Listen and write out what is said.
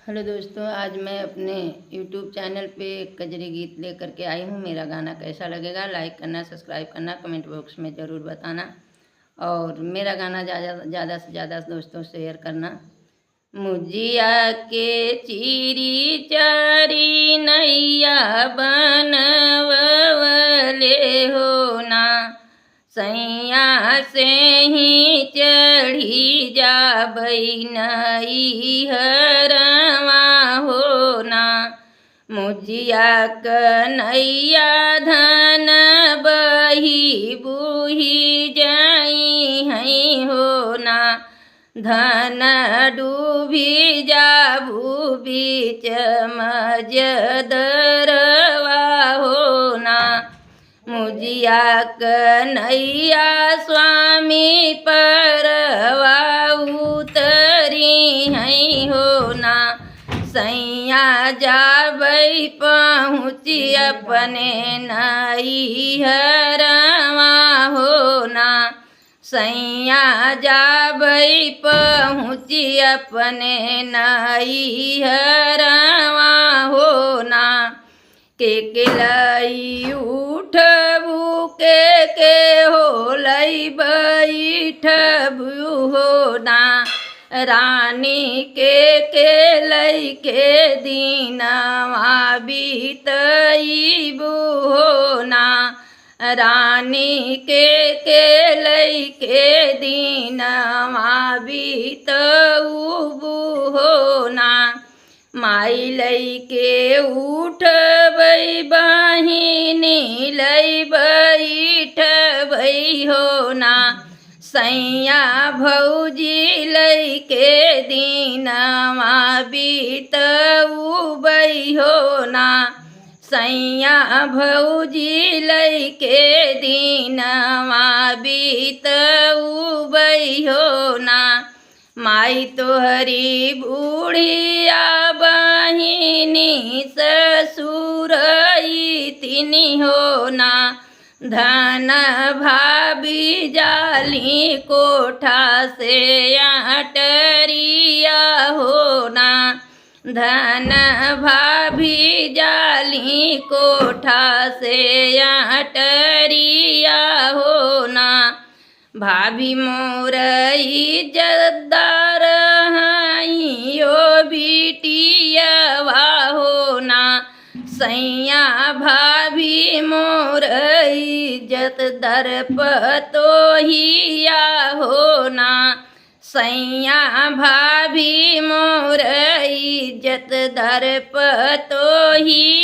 Hello दोस्तों, आज मैं अपने YouTube चैनल पे एक कजरी गीत लेकर के आई हूँ। मेरा गाना कैसा लगेगा लाइक करना, सब्सक्राइब करना, कमेंट बॉक्स में ज़रूर बताना और मेरा गाना ज़्यादा से ज़्यादा दोस्तों शेयर करना। मुजिया के चीरी चारी नैया बनवले हो ना, सैया से ही चढ़ी जाबई नैहरवा हो ना। मुजिया कन्हैया धन बही बुही जाई हैं हो ना, धन डूबी जाबू बीच मजदरवा हो ना। मुजिया कन्हैया स्वामी परवा उतरी हैं हो ना, सैया जाबई पहुँची अपने नैहरवा हो ना। सैया जाबई पहुँची अपने नैहरवा हो ना। के लई उठबू के हो लई बैठबू हो ना, रानी के लई के दीनवा बीतईबू हो ना, रानी के लई के दीनवा बीतऊबू हो ना। माई लई के उठबई बहिनी लई बैठबई हो ना, सैया भौजी लई के दीनवा बीतऊबई हो ना, सैया भौजी लई के दीनवा बीतऊबई हो ना। माई तोहरी बूढ़िया बहिनी ससुरई तिनी हो ना, धन भाभी जाली कोठा से अटरिया हो ना, धन भाभी जाली कोठा से अटरिया हो ना। भाभी मोर इज्जतदार हइयो बिटियवा हो ना, सैया भाभी मोर इज्जतदार पतोहिया हो ना, सैया भाभी मोर इज्जतदार पतोहिया